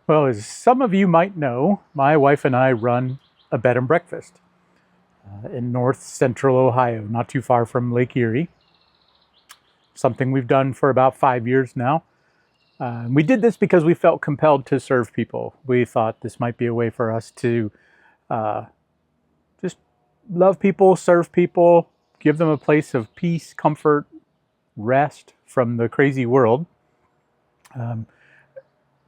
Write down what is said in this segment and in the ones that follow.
Well, as some of you might know, my wife and I run a bed and breakfast in north central Ohio, not too far from Lake Erie. Something we've done for about 5 years now. We did this because we felt compelled to serve people. We thought this might be a way for us to uh, just love people, serve people, give them a place of peace, comfort, rest from the crazy world. Um,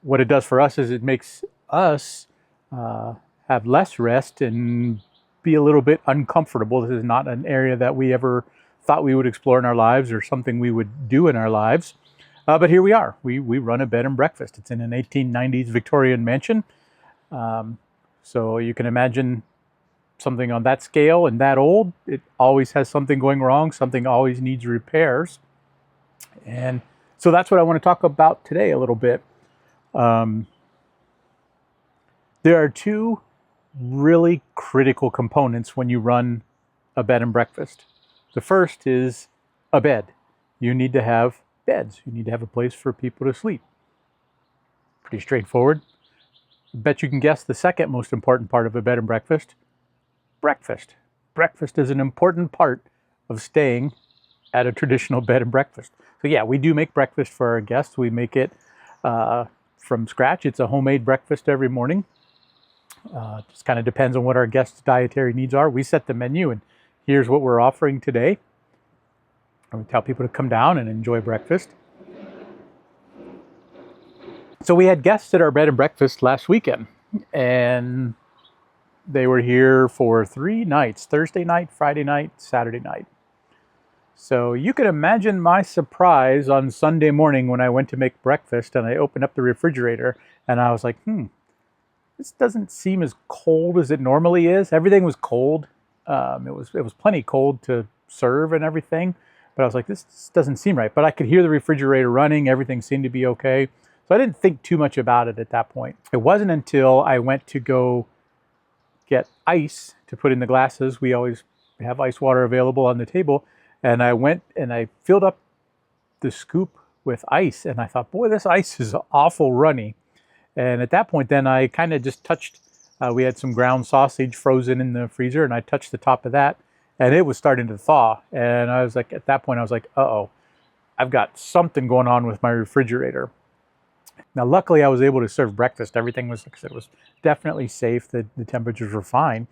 what it does for us is it makes us uh, have less rest and be a little bit uncomfortable. This is not an area that we ever thought we would explore in our lives or something we would do in our lives. But here we are. We run a bed and breakfast. It's in an 1890s Victorian mansion. Um, so you can imagine something on that scale and that old. It always has something going wrong. Something always needs repairs. And so that's what I want to talk about today a little bit. Um, there are two really critical components when you run a bed and breakfast. The first is a bed. You need to have beds. You need to have a place for people to sleep. Pretty straightforward. I bet you can guess the second most important part of a bed and breakfast. Breakfast. Breakfast is an important part of staying at a traditional bed and breakfast. So yeah, we do make breakfast for our guests. We make it from scratch. It's a homemade breakfast every morning. Just kind of depends on what our guests' dietary needs are. We set the menu, and here's what we're offering today. And we tell people to come down and enjoy breakfast. So we had guests at our bed and breakfast last weekend, and they were here for 3 nights: Thursday night, Friday night, Saturday night. So you can imagine my surprise on Sunday morning when I went to make breakfast and I opened up the refrigerator and I was like, this doesn't seem as cold as it normally is. Everything was cold. It was plenty cold to serve and everything, but I was like, this doesn't seem right. But I could hear the refrigerator running. Everything seemed to be okay. So I didn't think too much about it at that point. It wasn't until I went to go get ice to put in the glasses. We always have ice water available on the table. And I went and I filled up the scoop with ice. And I thought, boy, this ice is awful runny. And at that point, then I kind of just touched, we had some ground sausage frozen in the freezer, and I touched the top of that, and it was starting to thaw. And I was like, at that point, I was like, uh-oh, I've got something going on with my refrigerator. Now, luckily, I was able to serve breakfast. Everything was, like I said, was definitely safe. The temperatures were fine.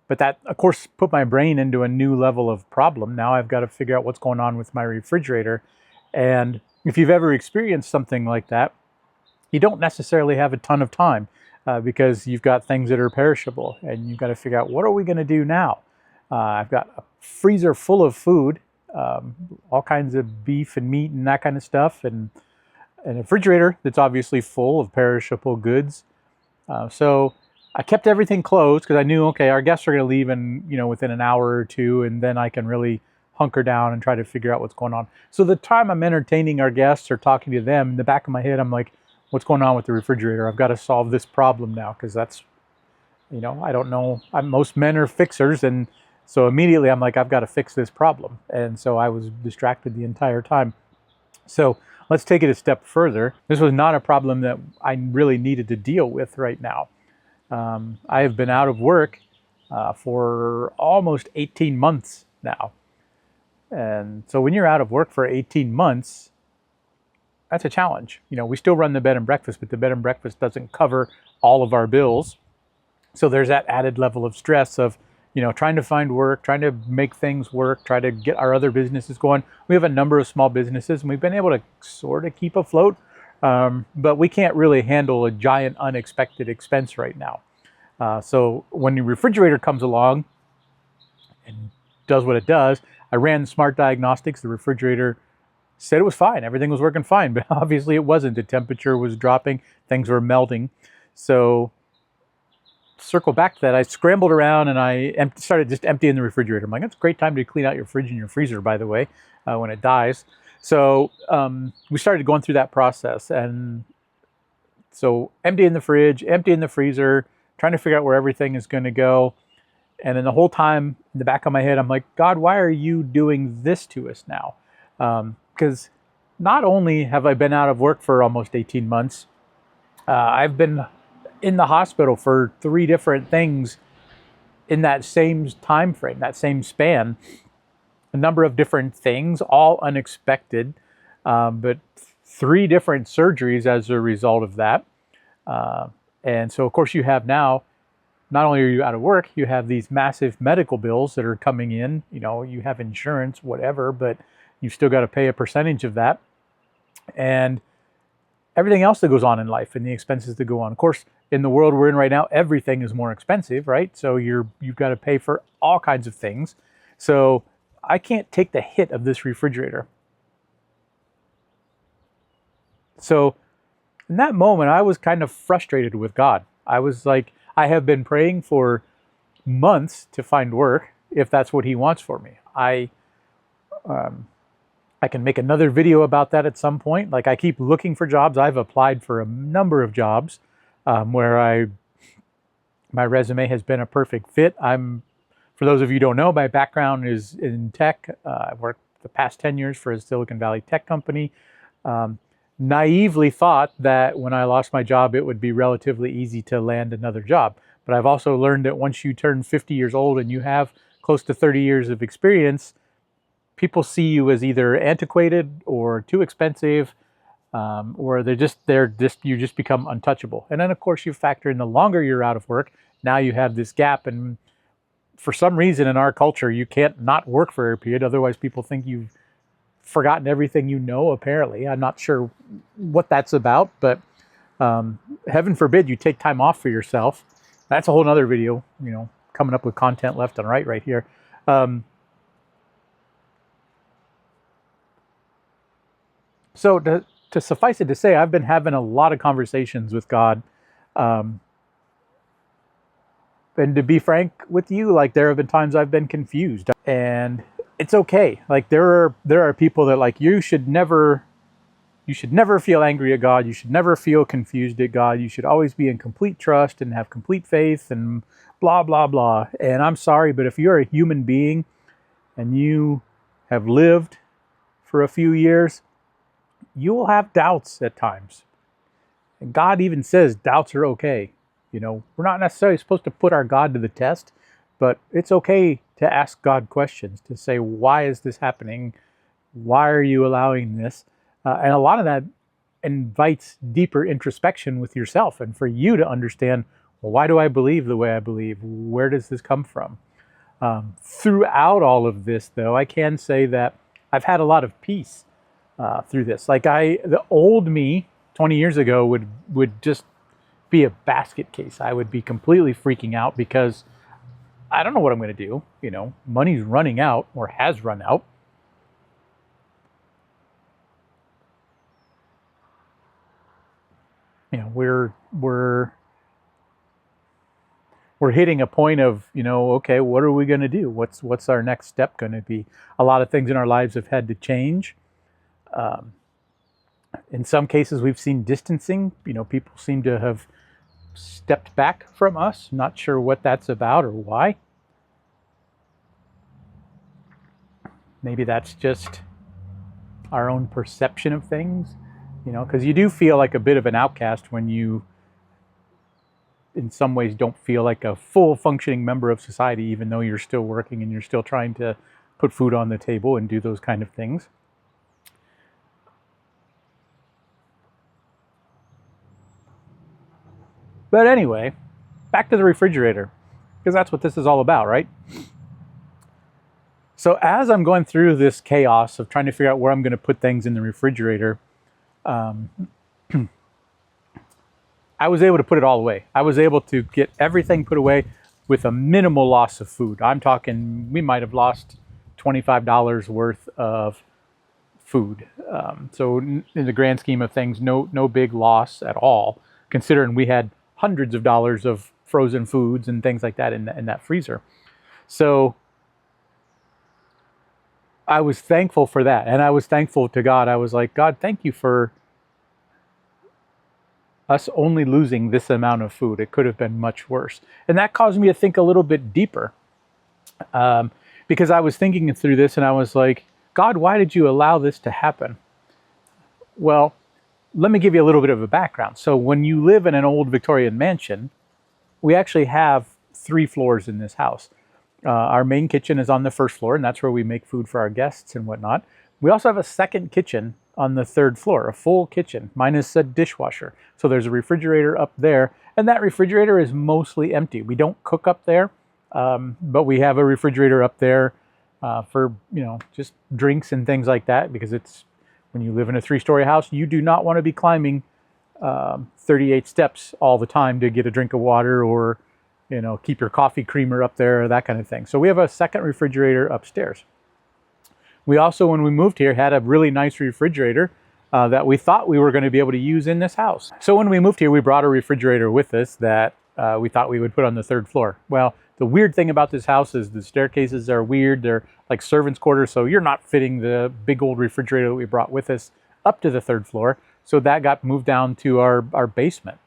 But that, of course, put my brain into a new level of problem. Now I've got to figure out what's going on with my refrigerator. And if you've ever experienced something like that, you don't necessarily have a ton of time because you've got things that are perishable and you've got to figure out, what are we going to do now? I've got a freezer full of food, all kinds of beef and meat and that kind of stuff, and a refrigerator that's obviously full of perishable goods. So I kept everything closed because I knew, okay, our guests are going to leave within an hour or two, and then I can really hunker down and try to figure out what's going on. So the time I'm entertaining our guests or talking to them, in the back of my head, I'm like, what's going on with the refrigerator? I've got to solve this problem now, because that's, I don't know. Most men are fixers, and so immediately I'm like, I've got to fix this problem. And so I was distracted the entire time. So let's take it a step further. This was not a problem that I really needed to deal with right now. I have been out of work for almost 18 months now. And so when you're out of work for 18 months, that's a challenge. We still run the bed and breakfast, but the bed and breakfast doesn't cover all of our bills. So there's that added level of stress of, trying to find work, trying to make things work, try to get our other businesses going. We have a number of small businesses, and we've been able to sort of keep afloat, but we can't really handle a giant unexpected expense right now. So when the refrigerator comes along and does what it does, I ran smart diagnostics. The refrigerator said it was fine. Everything was working fine, but obviously it wasn't. The temperature was dropping. Things were melting. So circle back to that. I scrambled around and I started just emptying the refrigerator. I'm like, it's a great time to clean out your fridge and your freezer, by the way, when it dies. So we started going through that process. And so emptying the fridge, emptying the freezer, trying to figure out where everything is going to go. And then the whole time in the back of my head, I'm like, God, why are you doing this to us now? Because not only have I been out of work for almost 18 months, I've been in the hospital for 3 different things in that same time frame, that same span. A number of different things, all unexpected, but 3 different surgeries as a result of that. Uh, and so, of course, you have now, not only are you out of work, you have these massive medical bills that are coming in. You know, you have insurance, whatever, but you've still got to pay a percentage of that. And everything else that goes on in life and the expenses that go on. Of course, in the world we're in right now, everything is more expensive, right? So you've got to pay for all kinds of things. So I can't take the hit of this refrigerator. So in that moment, I was kind of frustrated with God. I was like, I have been praying for months to find work if that's what He wants for me. I can make another video about that at some point. Like, I keep looking for jobs. I've applied for a number of jobs where my resume has been a perfect fit. For those of you who don't know, my background is in tech. I've worked the past 10 years for a Silicon Valley tech company. Naively thought that when I lost my job, it would be relatively easy to land another job. But I've also learned that once you turn 50 years old and you have close to 30 years of experience, people see you as either antiquated or too expensive, or you just become untouchable. And then, of course, you factor in the longer you're out of work, now you have this gap. And for some reason in our culture, you can't not work for a period. Otherwise, people think you've forgotten everything you know, apparently. I'm not sure what that's about, but heaven forbid you take time off for yourself. That's a whole nother video, coming up with content left and right here. So to suffice it to say, I've been having a lot of conversations with God. And to be frank with you, like, there have been times I've been confused, and it's okay. Like, there are people that, like, you should never feel angry at God. You should never feel confused at God. You should always be in complete trust and have complete faith and blah, blah, blah. And I'm sorry, but if you're a human being and you have lived for a few years, you will have doubts at times. And God even says doubts are okay. We're not necessarily supposed to put our God to the test, but it's okay to ask God questions, to say, why is this happening? Why are you allowing this? And a lot of that invites deeper introspection with yourself, and for you to understand, well, why do I believe the way I believe? Where does this come from? Throughout all of this, though, I can say that I've had a lot of peace through this. Like, the old me 20 years ago would just be a basket case. I would be completely freaking out because I don't know what I'm going to do. Money's running out, or has run out. We're hitting a point of, okay, what are we going to do? What's our next step going to be? A lot of things in our lives have had to change. In some cases, we've seen distancing. People seem to have stepped back from us. Not sure what that's about or why. Maybe that's just our own perception of things, because you do feel like a bit of an outcast when you, in some ways, don't feel like a full functioning member of society, even though you're still working and you're still trying to put food on the table and do those kind of things. But anyway, back to the refrigerator, because that's what this is all about, right? So as I'm going through this chaos of trying to figure out where I'm going to put things in the refrigerator, I was able to put it all away. I was able to get everything put away with a minimal loss of food. I'm talking, we might have lost $25 worth of food. So in the grand scheme of things, no big loss at all, considering we had hundreds of dollars of frozen foods and things like that in that freezer. So I was thankful for that. And I was thankful to God. I was like, God, thank you for us only losing this amount of food. It could have been much worse. And that caused me to think a little bit deeper. Because I was thinking through this and I was like, God, why did you allow this to happen? Well, let me give you a little bit of a background. So when you live in an old Victorian mansion, we actually have 3 floors in this house. Our main kitchen is on the 1st floor, and that's where we make food for our guests and whatnot. We also have a second kitchen on the 3rd floor, a full kitchen, minus a dishwasher. So there's a refrigerator up there, and that refrigerator is mostly empty. We don't cook up there, but we have a refrigerator up there for, just drinks and things like that, because it's, when you live in a 3-story house, you do not want to be climbing 38 steps all the time to get a drink of water, or keep your coffee creamer up there, or that kind of thing. So we have a second refrigerator upstairs. We also, when we moved here, had a really nice refrigerator that we thought we were going to be able to use in this house. So when we moved here, we brought a refrigerator with us that we thought we would put on the 3rd floor. Well, the weird thing about this house is the staircases are weird. They're like servants' quarters, so you're not fitting the big old refrigerator that we brought with us up to the 3rd floor. So that got moved down to our basement.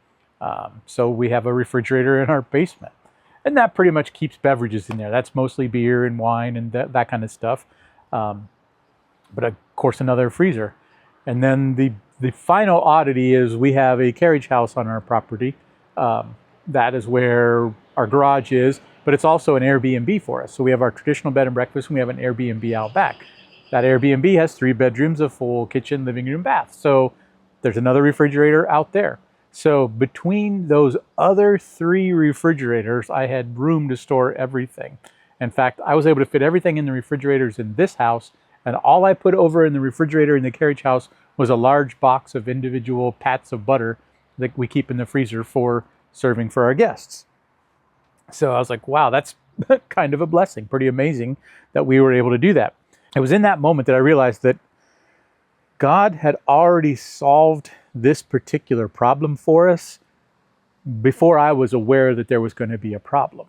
So we have a refrigerator in our basement. And that pretty much keeps beverages in there. That's mostly beer and wine and that kind of stuff. But of course, another freezer. And then the final oddity is we have a carriage house on our property. That is where our garage is, but it's also an Airbnb for us. So we have our traditional bed and breakfast, and we have an Airbnb out back. That Airbnb has 3 bedrooms, a full kitchen, living room, bath. So there's another refrigerator out there. So between those other 3 refrigerators, I had room to store everything. In fact, I was able to fit everything in the refrigerators in this house, and all I put over in the refrigerator in the carriage house was a large box of individual pats of butter that we keep in the freezer for serving for our guests. So I was like, wow, that's kind of a blessing. Pretty amazing that we were able to do that. It was in that moment that I realized that God had already solved this particular problem for us before I was aware that there was going to be a problem.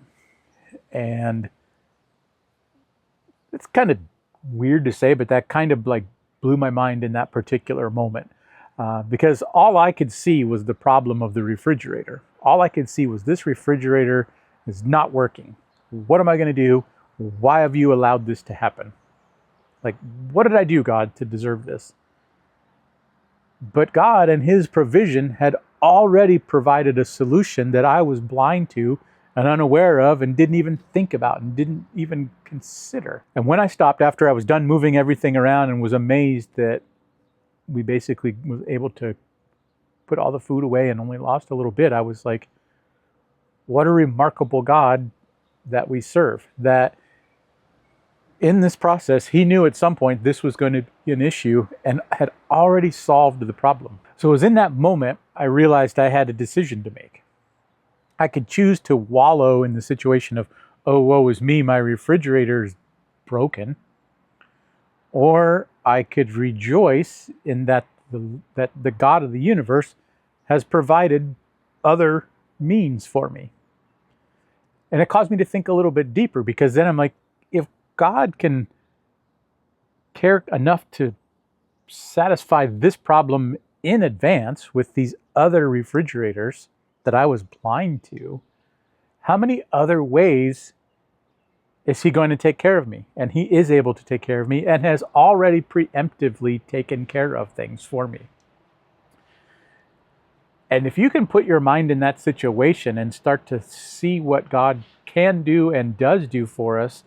And it's kind of weird to say, but that kind of like blew my mind in that particular moment. Because all I could see was the problem of the refrigerator. All I could see was this refrigerator is not working. What am I going to do? Why have you allowed this to happen? Like, what did I do, God, to deserve this? But God and His provision had already provided a solution that I was blind to and unaware of and didn't even think about and didn't even consider. And when I stopped after I was done moving everything around and was amazed that we basically was able to put all the food away and only lost a little bit, I was like, what a remarkable God that we serve. That in this process, He knew at some point this was going to be an issue and had already solved the problem. So it was in that moment I realized I had a decision to make. I could choose to wallow in the situation of, oh, woe is me, my refrigerator's broken. Or I could rejoice in that the God of the universe has provided other means for me. And it caused me to think a little bit deeper, because then I'm like, if God can care enough to satisfy this problem in advance with these other refrigerators that I was blind to, how many other ways is He going to take care of me? And He is able to take care of me and has already preemptively taken care of things for me. And if you can put your mind in that situation and start to see what God can do and does do for us,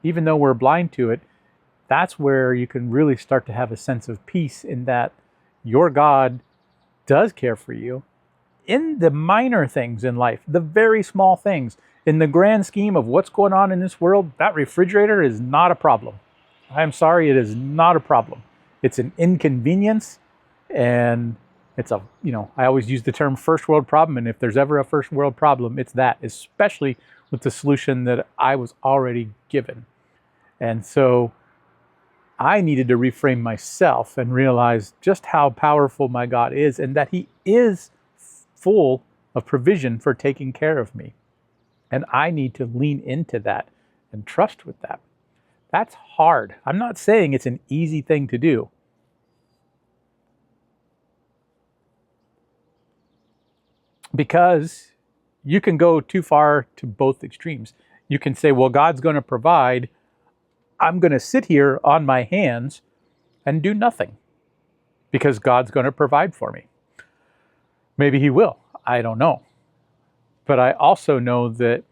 even though we're blind to it, that's where you can really start to have a sense of peace in that your God does care for you in the minor things in life, the very small things. In the grand scheme of what's going on in this world, that refrigerator is not a problem. I'm sorry, it is not a problem. It's an inconvenience, and it's a, I always use the term first world problem, and if there's ever a first world problem, it's that, especially with the solution that I was already given. And so I needed to reframe myself and realize just how powerful my God is, and that He is full of provision for taking care of me. And I need to lean into that and trust with that. That's hard. I'm not saying it's an easy thing to do. Because you can go too far to both extremes. You can say, well, God's going to provide. I'm going to sit here on my hands and do nothing, because God's going to provide for me. Maybe he will. I don't know. But I also know that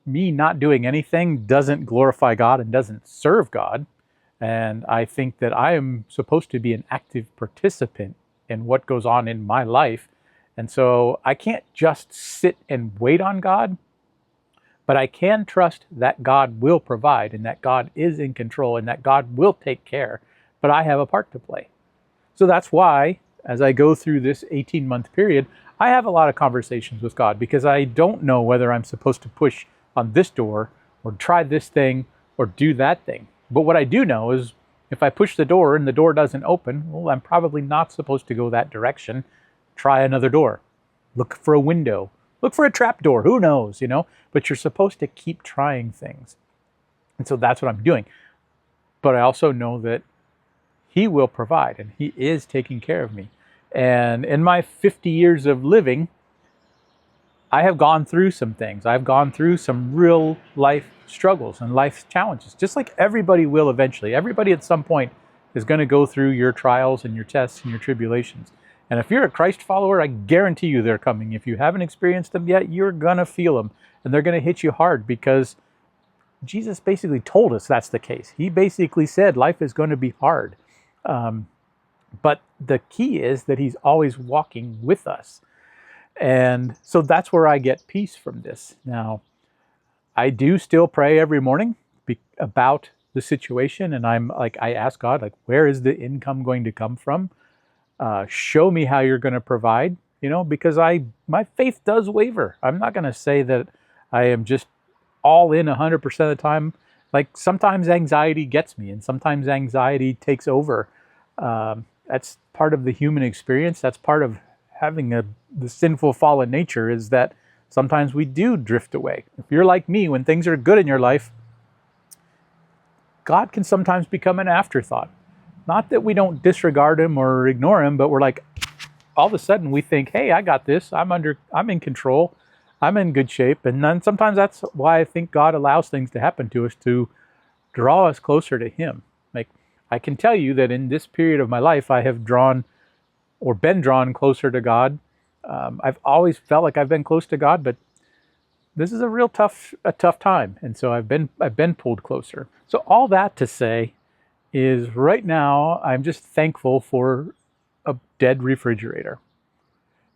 me not doing anything doesn't glorify God and doesn't serve God. And I think that I am supposed to be an active participant in what goes on in my life. And so I can't just sit and wait on God, but I can trust that God will provide and that God is in control and that God will take care, but I have a part to play. So that's why, as I go through this 18-month period, I have a lot of conversations with God, because I don't know whether I'm supposed to push on this door or try this thing or do that thing. But what I do know is if I push the door and the door doesn't open, well, I'm probably not supposed to go that direction. Try another door. Look for a window. Look for a trap door. Who knows, But you're supposed to keep trying things. And so that's what I'm doing. But I also know that he will provide, and he is taking care of me. And in my 50 years of living, I have gone through some things. I've gone through some real life struggles and life challenges, just like everybody will eventually. Everybody at some point is going to go through your trials and your tests and your tribulations. And if you're a Christ follower, I guarantee you they're coming. If you haven't experienced them yet, you're going to feel them. And they're going to hit you hard, because Jesus basically told us that's the case. He basically said life is going to be hard. But the key is that he's always walking with us. And so that's where I get peace from this. Now, I do still pray every morning about the situation. And I ask God, where is the income going to come from? Show me how you're going to provide, because my faith does waver. I'm not going to say that I am just all in 100% of the time. Sometimes anxiety gets me, and sometimes anxiety takes over. That's part of the human experience. That's part of having the sinful fallen nature, is that sometimes we do drift away. If you're like me, when things are good in your life, God can sometimes become an afterthought. Not that we don't disregard him or ignore him, but we're all of a sudden we think, hey, I got this. I'm in control. I'm in good shape. And then sometimes that's why I think God allows things to happen to us, to draw us closer to him. I can tell you that in this period of my life, I have been drawn closer to God. I've always felt like I've been close to God, but this is a tough time. And so I've been pulled closer. So all that to say is, right now, I'm just thankful for a dead refrigerator,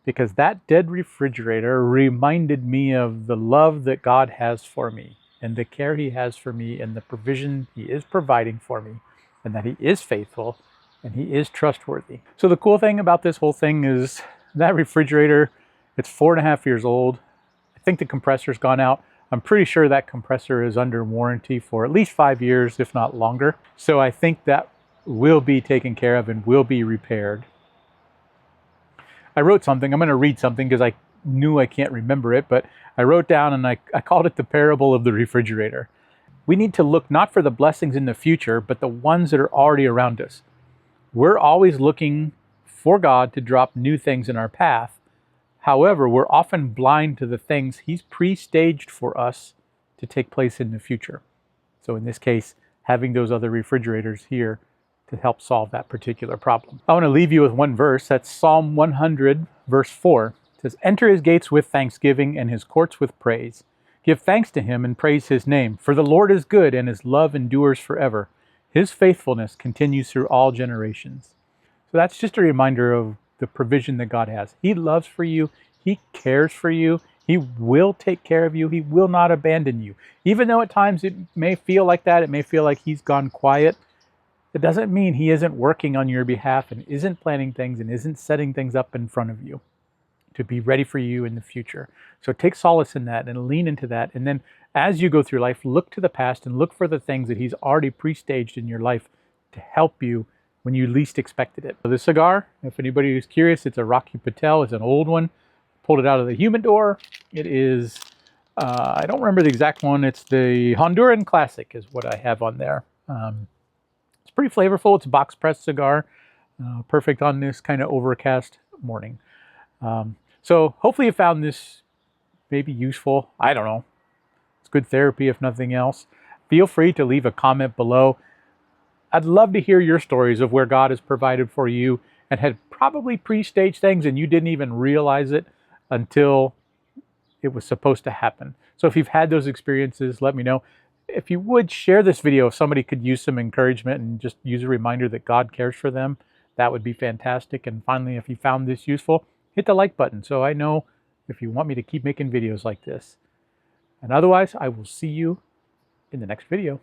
because that dead refrigerator reminded me of the love that God has for me and the care he has for me and the provision he is providing for me, and that he is faithful and he is trustworthy. So the cool thing about this whole thing is that refrigerator, it's 4.5 years old. I think the compressor's gone out. I'm pretty sure that compressor is under warranty for at least 5 years, if not longer. So I think that will be taken care of and will be repaired. I wrote something. I'm going to read something because I knew I can't remember it, but I wrote down, and I called it the parable of the refrigerator. We need to look not for the blessings in the future, but the ones that are already around us. We're always looking for God to drop new things in our path. However, we're often blind to the things he's pre-staged for us to take place in the future. So in this case, having those other refrigerators here to help solve that particular problem. I want to leave you with one verse. That's Psalm 100, verse 4. It says, "Enter his gates with thanksgiving and his courts with praise. Give thanks to him and praise his name. For the Lord is good, and his love endures forever. His faithfulness continues through all generations." So that's just a reminder of the provision that God has. He loves for you. He cares for you. He will take care of you. He will not abandon you. Even though at times it may feel like that, it may feel like he's gone quiet, it doesn't mean he isn't working on your behalf and isn't planning things and isn't setting things up in front of you to be ready for you in the future. So take solace in that and lean into that. And then as you go through life, look to the past and look for the things that he's already pre-staged in your life to help you when you least expected it. So this cigar, if anybody is curious, it's a Rocky Patel. It's an old one. Pulled it out of the humidor. It is, I don't remember the exact one. It's the Honduran Classic is what I have on there. It's pretty flavorful. It's a box pressed cigar. Perfect on this kind of overcast morning. So hopefully you found this maybe useful. I don't know. It's good therapy if nothing else. Feel free to leave a comment below. I'd love to hear your stories of where God has provided for you and had probably pre-staged things and you didn't even realize it until it was supposed to happen. So if you've had those experiences, let me know. If you would share this video, if somebody could use some encouragement and just use a reminder that God cares for them, that would be fantastic. And finally, if you found this useful, hit the like button so I know if you want me to keep making videos like this. And otherwise, I will see you in the next video.